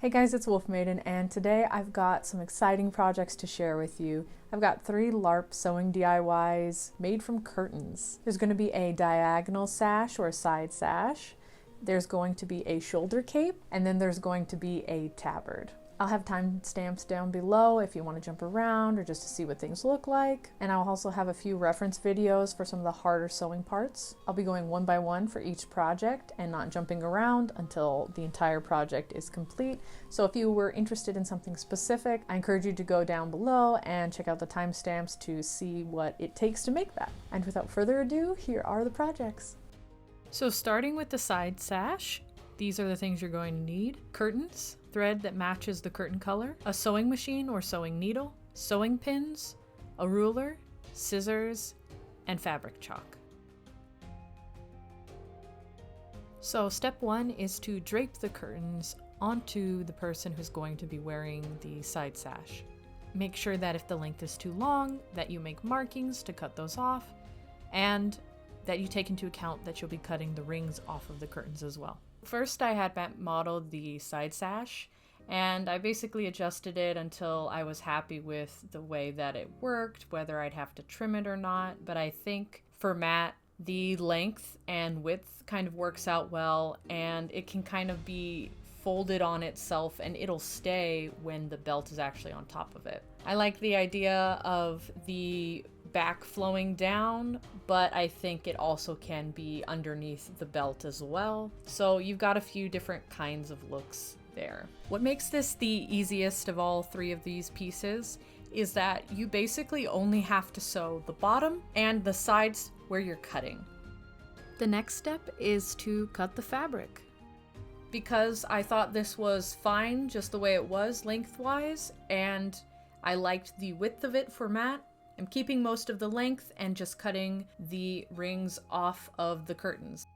Hey guys, it's WolfMaiden, and today I've got some exciting projects to share with you. I've got 3 LARP sewing DIYs made from curtains. There's going to be a diagonal sash or a side sash. There's going to be a shoulder cape, and then there's going to be a tabard. I'll have timestamps down below if you want to jump around or just to see what things look like. And I'll also have a few reference videos for some of the harder sewing parts. I'll be going one by one for each project and not jumping around until the entire project is complete. So if you were interested in something specific, I encourage you to go down below and check out the timestamps to see what it takes to make that. And without further ado, here are the projects. So starting with the side sash, these are the things you're going to need. Curtains, thread that matches the curtain color, a sewing machine or sewing needle, sewing pins, a ruler, scissors, and fabric chalk. So step 1 is to drape the curtains onto the person who's going to be wearing the side sash. Make sure that if the length is too long, that you make markings to cut those off, and that you take into account that you'll be cutting the rings off of the curtains as well. First, I had modeled the side sash, and I basically adjusted it until I was happy with the way that it worked, whether I'd have to trim it or not. But I think for Matt, the length and width kind of works out well, and it can kind of be folded on itself and it'll stay when the belt is actually on top of it. I like the idea of the back flowing down, but I think it also can be underneath the belt as well. So you've got a few different kinds of looks there. What makes this the easiest of all 3 of these pieces is that you basically only have to sew the bottom and the sides where you're cutting. The next step is to cut the fabric. Because I thought this was fine just the way it was lengthwise, and I liked the width of it for Matt, I'm keeping most of the length and just cutting the rings off of the curtains.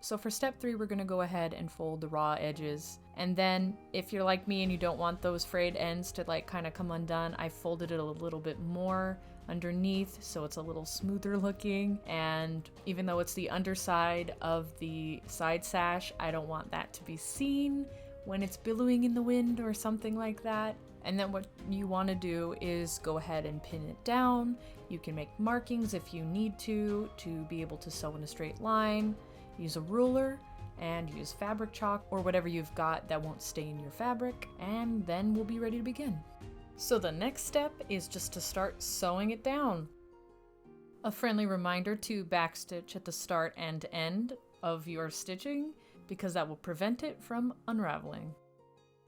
So for step 3, we're going to go ahead and fold the raw edges. And then if you're like me and you don't want those frayed ends to kind of come undone, I folded it a little bit more underneath so it's a little smoother looking. And even though it's the underside of the side sash, I don't want that to be seen when it's billowing in the wind or something like that. And then what you want to do is go ahead and pin it down. You can make markings if you need to be able to sew in a straight line. Use a ruler and use fabric chalk or whatever you've got that won't stain your fabric, and then we'll be ready to begin. So the next step is just to start sewing it down. A friendly reminder to backstitch at the start and end of your stitching, because that will prevent it from unraveling.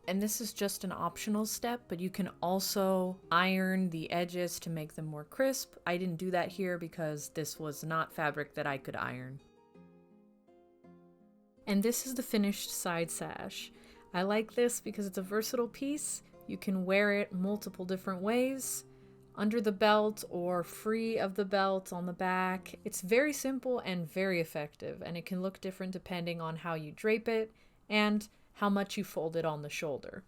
And this is just an optional step, but you can also iron the edges to make them more crisp. I didn't do that here because this was not fabric that I could iron. And this is the finished side sash. I like this because it's a versatile piece. You can wear it multiple different ways, under the belt or free of the belt on the back. It's very simple and very effective, and it can look different depending on how you drape it and how much you fold it on the shoulder.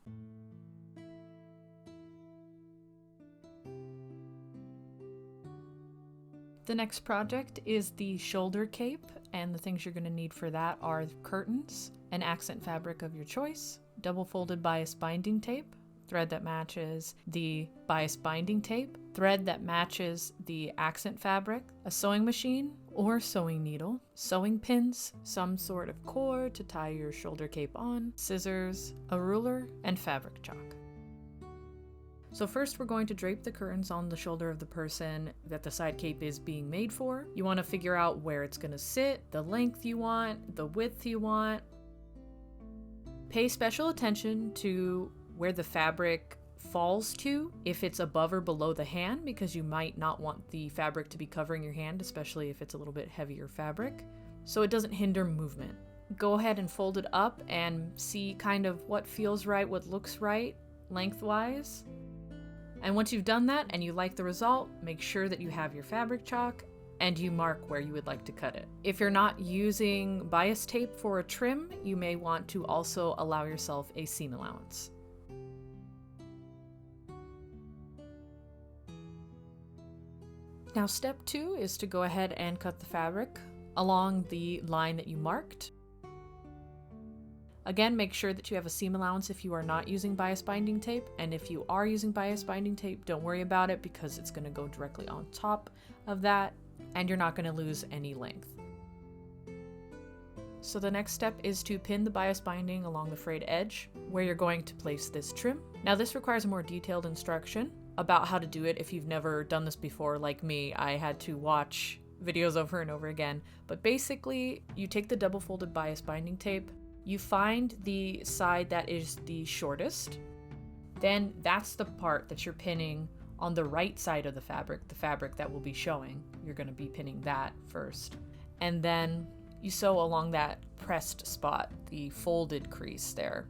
The next project is the shoulder cape, and the things you're going to need for that are curtains, an accent fabric of your choice, double folded bias binding tape, thread that matches the bias binding tape, thread that matches the accent fabric, a sewing machine or sewing needle, sewing pins, some sort of cord to tie your shoulder cape on, scissors, a ruler, and fabric chalk. So first we're going to drape the curtains on the shoulder of the person that the side cape is being made for. You want to figure out where it's going to sit, the length you want, the width you want. Pay special attention to where the fabric falls to, if it's above or below the hand, because you might not want the fabric to be covering your hand, especially if it's a little bit heavier fabric, so it doesn't hinder movement. Go ahead and fold it up and see kind of what feels right, what looks right lengthwise. And once you've done that and you like the result, make sure that you have your fabric chalk and you mark where you would like to cut it. If you're not using bias tape for a trim, you may want to also allow yourself a seam allowance. Now step 2 is to go ahead and cut the fabric along the line that you marked. Again, make sure that you have a seam allowance if you are not using bias binding tape, and if you are using bias binding tape, don't worry about it because it's going to go directly on top of that and you're not going to lose any length. So the next step is to pin the bias binding along the frayed edge where you're going to place this trim. Now this requires a more detailed instruction about how to do it if you've never done this before. Like me, I had to watch videos over and over again. But basically, you take the double folded bias binding tape, you find the side that is the shortest, then that's the part that you're pinning on the right side of the fabric that will be showing. You're going to be pinning that first. And then you sew along that pressed spot, the folded crease there.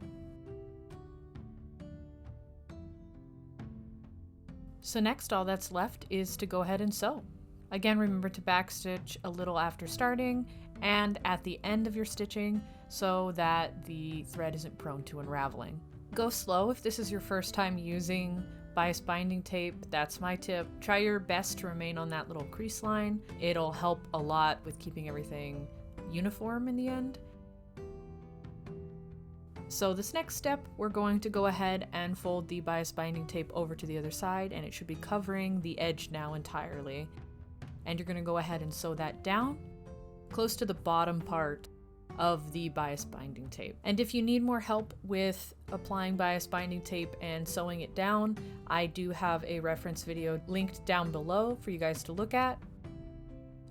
So next, all that's left is to go ahead and sew. Again, remember to backstitch a little after starting and at the end of your stitching so that the thread isn't prone to unraveling. Go slow if this is your first time using bias binding tape. That's my tip. Try your best to remain on that little crease line. It'll help a lot with keeping everything uniform in the end. So this next step, we're going to go ahead and fold the bias binding tape over to the other side, and it should be covering the edge now entirely. And you're going to go ahead and sew that down close to the bottom part of the bias binding tape. And if you need more help with applying bias binding tape and sewing it down, I do have a reference video linked down below for you guys to look at.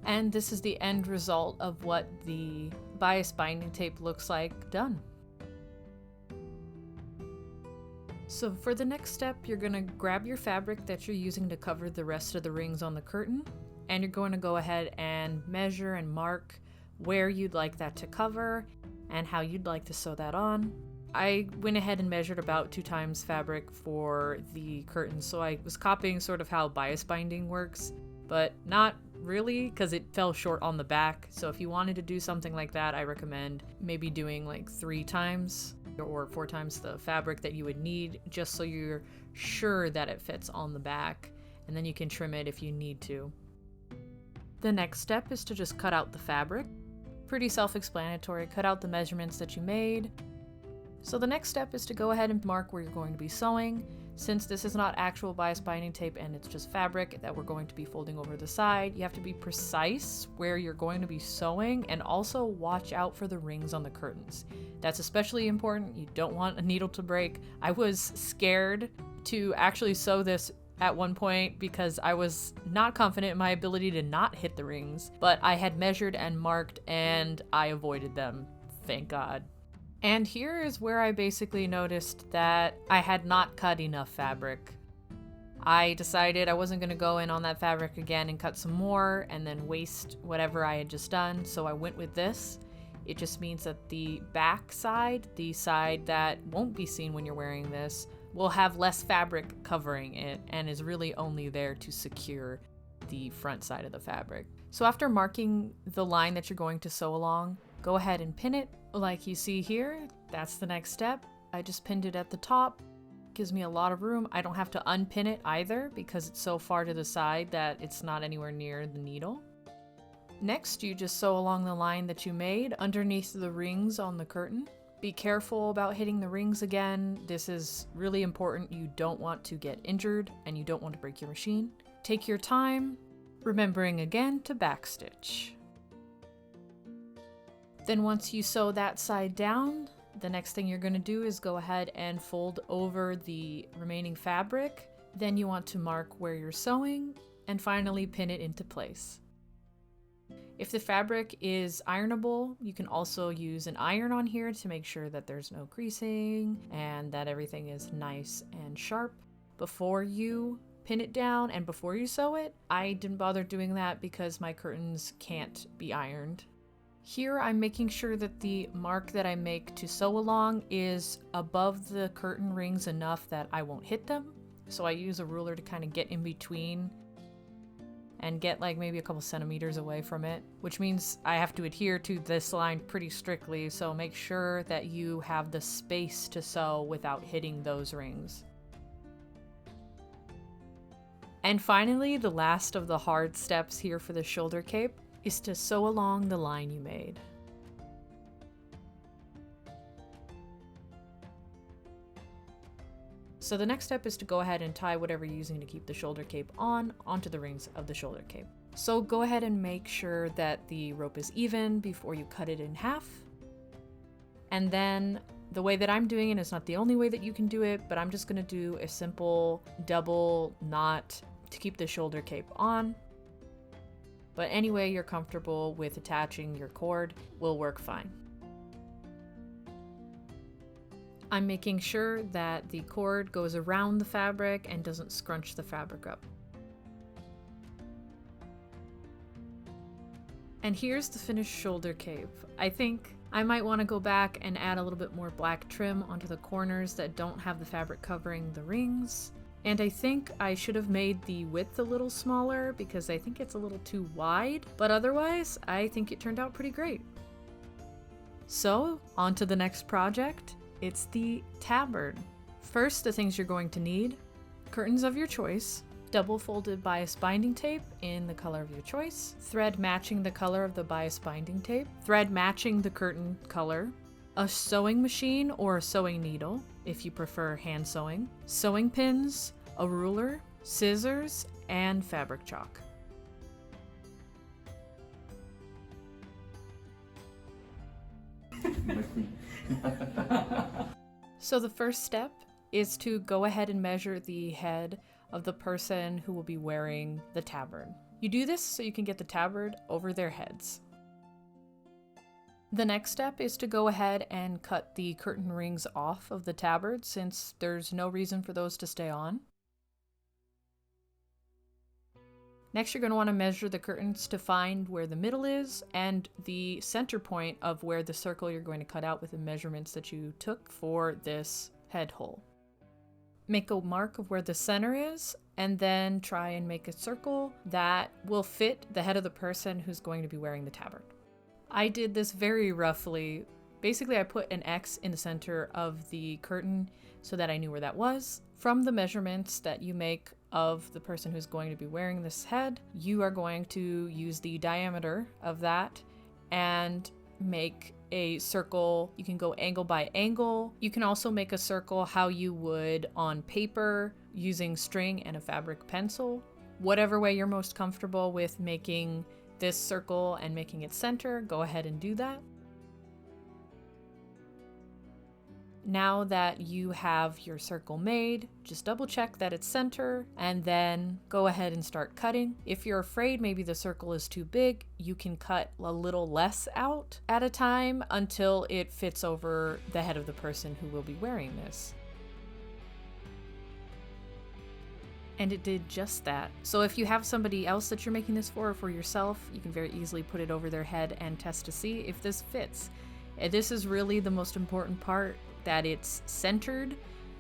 And this is the end result of what the bias binding tape looks like done. So for the next step, you're going to grab your fabric that you're using to cover the rest of the rings on the curtain, and you're going to go ahead and measure and mark where you'd like that to cover and how you'd like to sew that on. I went ahead and measured about 2 times fabric for the curtain, so I was copying sort of how bias binding works, but not really because it fell short on the back. So if you wanted to do something like that, I recommend maybe doing like 3 times or 4 times the fabric that you would need, just so you're sure that it fits on the back, and then you can trim it if you need to. The next step is to just cut out the fabric. Pretty self-explanatory. Cut out the measurements that you made. So the next step is to go ahead and mark where you're going to be sewing. Since this is not actual bias binding tape and it's just fabric that we're going to be folding over the side, you have to be precise where you're going to be sewing, and also watch out for the rings on the curtains. That's especially important. You don't want a needle to break. I was scared to actually sew this at one point because I was not confident in my ability to not hit the rings, but I had measured and marked and I avoided them, thank God. And here is where I basically noticed that I had not cut enough fabric. I decided I wasn't going to go in on that fabric again and cut some more and then waste whatever I had just done, so I went with this. It just means that the back side, the side that won't be seen when you're wearing this, will have less fabric covering it and is really only there to secure the front side of the fabric. So after marking the line that you're going to sew along, go ahead and pin it like you see here. That's the next step. I just pinned it at the top. Gives me a lot of room. I don't have to unpin it either because it's so far to the side that it's not anywhere near the needle. Next, you just sew along the line that you made underneath the rings on the curtain. Be careful about hitting the rings again. This is really important. You don't want to get injured and you don't want to break your machine. Take your time, remembering again to backstitch. Then once you sew that side down, the next thing you're going to do is go ahead and fold over the remaining fabric. Then you want to mark where you're sewing and finally pin it into place. If the fabric is ironable, you can also use an iron on here to make sure that there's no creasing and that everything is nice and sharp before you pin it down and before you sew it. I didn't bother doing that because my curtains can't be ironed. Here I'm making sure that the mark that I make to sew along is above the curtain rings enough that I won't hit them. So I use a ruler to kind of get in between and get like maybe a couple centimeters away from it, which means I have to adhere to this line pretty strictly, so make sure that you have the space to sew without hitting those rings. And finally, the last of the hard steps here for the shoulder cape is to sew along the line you made. So the next step is to go ahead and tie whatever you're using to keep the shoulder cape onto the rings of the shoulder cape. So go ahead and make sure that the rope is even before you cut it in half. And then the way that I'm doing it is not the only way that you can do it, but I'm just gonna do a simple double knot to keep the shoulder cape on. But any way you're comfortable with attaching your cord will work fine. I'm making sure that the cord goes around the fabric and doesn't scrunch the fabric up. And here's the finished shoulder cape. I think I might want to go back and add a little bit more black trim onto the corners that don't have the fabric covering the rings. And I think I should have made the width a little smaller because I think it's a little too wide, but otherwise I think it turned out pretty great. So on to the next project. It's the tabard. First, the things you're going to need: curtains of your choice, double folded bias binding tape in the color of your choice, thread matching the color of the bias binding tape, thread matching the curtain color, a sewing machine or a sewing needle if you prefer hand sewing, sewing pins, a ruler, scissors, and fabric chalk. So the first step is to go ahead and measure the head of the person who will be wearing the tabard. You do this so you can get the tabard over their heads. The next step is to go ahead and cut the curtain rings off of the tabard since there's no reason for those to stay on. Next, you're going to want to measure the curtains to find where the middle is and the center point of where the circle you're going to cut out with the measurements that you took for this head hole. Make a mark of where the center is and then try and make a circle that will fit the head of the person who's going to be wearing the tabard. I did this very roughly. Basically, I put an X in the center of the curtain so that I knew where that was. From the measurements that you make of the person who's going to be wearing this head, you are going to use the diameter of that and make a circle. You can go angle by angle. You can also make a circle how you would on paper using string and a fabric pencil. Whatever way you're most comfortable with making this circle and making it center, go ahead and do that. Now that you have your circle made, just double check that it's center and then go ahead and start cutting. If you're afraid maybe the circle is too big, you can cut a little less out at a time until it fits over the head of the person who will be wearing this. And it did just that. So if you have somebody else that you're making this for or for yourself, you can very easily put it over their head and test to see if this fits. And this is really the most important part, that it's centered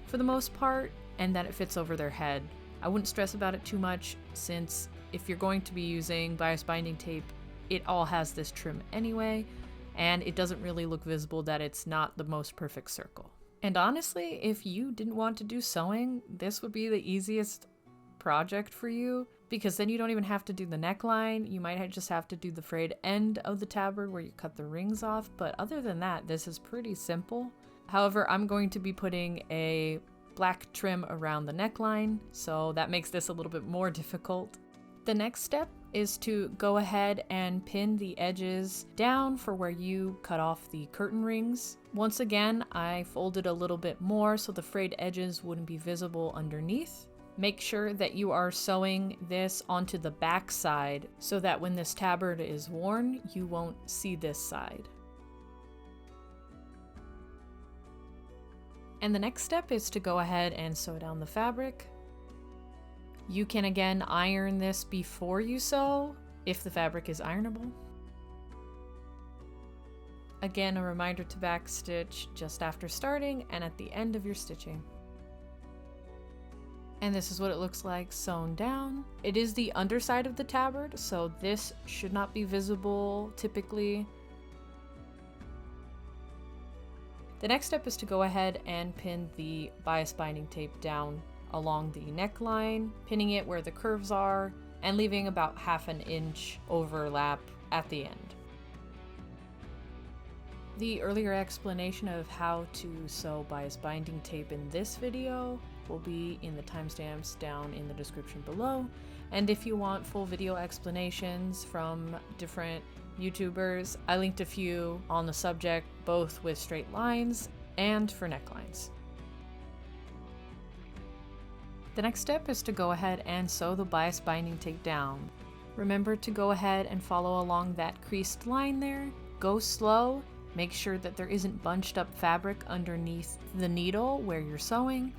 for the most part and that it fits over their head. I wouldn't stress about it too much since if you're going to be using bias binding tape, it all has this trim anyway, and it doesn't really look visible that it's not the most perfect circle. And honestly, if you didn't want to do sewing, this would be the easiest project for you because then you don't even have to do the neckline. You might just have to do the frayed end of the tabard where you cut the rings off, but other than that, this is pretty simple. However, I'm going to be putting a black trim around the neckline, so that makes this a little bit more difficult. The next step is to go ahead and pin the edges down for where you cut off the curtain rings. Once again, I folded a little bit more so the frayed edges wouldn't be visible underneath. Make sure that you are sewing this onto the back side so that when this tabard is worn, you won't see this side. And the next step is to go ahead and sew down the fabric. You can again iron this before you sew if the fabric is ironable. Again, a reminder to backstitch just after starting and at the end of your stitching. And this is what it looks like sewn down. It is the underside of the tabard, so this should not be visible typically. The next step is to go ahead and pin the bias binding tape down along the neckline, pinning it where the curves are, and leaving about ½ an inch overlap at the end. The earlier explanation of how to sew bias binding tape in this video will be in the timestamps down in the description below. And if you want full video explanations from different YouTubers, I linked a few on the subject, both with straight lines and for necklines. The next step is to go ahead and sew the bias binding tape down. Remember to go ahead and follow along that creased line there. Go slow, make sure that there isn't bunched up fabric underneath the needle where you're sewing.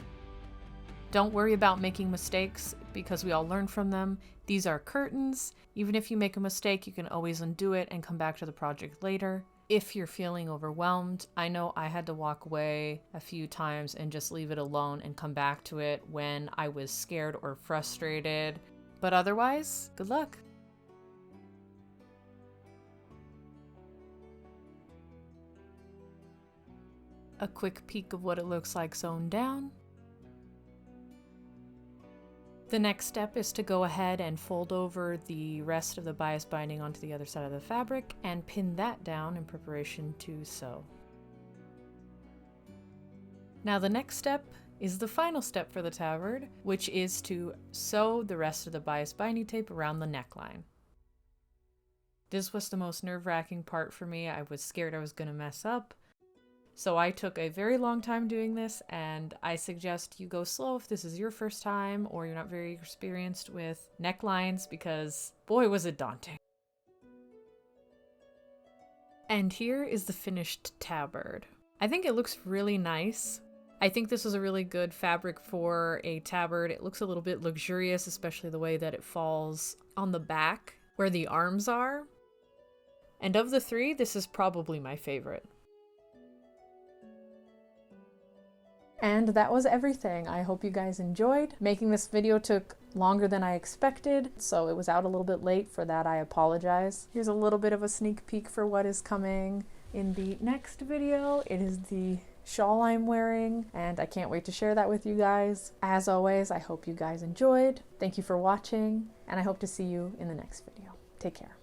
Don't worry about making mistakes because we all learn from them. These are curtains. Even if you make a mistake, you can always undo it and come back to the project later. If you're feeling overwhelmed, I know I had to walk away a few times and just leave it alone and come back to it when I was scared or frustrated. But otherwise, good luck. A quick peek of what it looks like sewn down. The next step is to go ahead and fold over the rest of the bias binding onto the other side of the fabric and pin that down in preparation to sew. Now the next step is the final step for the tabard, which is to sew the rest of the bias binding tape around the neckline. This was the most nerve-wracking part for me. I was scared I was going to mess up. So I took a very long time doing this, and I suggest you go slow if this is your first time or you're not very experienced with necklines, because boy was it daunting. And here is the finished tabard. I think it looks really nice. I think this is a really good fabric for a tabard. It looks a little bit luxurious, especially the way that it falls on the back where the arms are. And of the three, this is probably my favorite. And that was everything. I hope you guys enjoyed. Making this video took longer than I expected, so it was out a little bit late. For that, I apologize. Here's a little bit of a sneak peek for what is coming in the next video. It is the shawl I'm wearing, and I can't wait to share that with you guys. As always, I hope you guys enjoyed. Thank you for watching, and I hope to see you in the next video. Take care.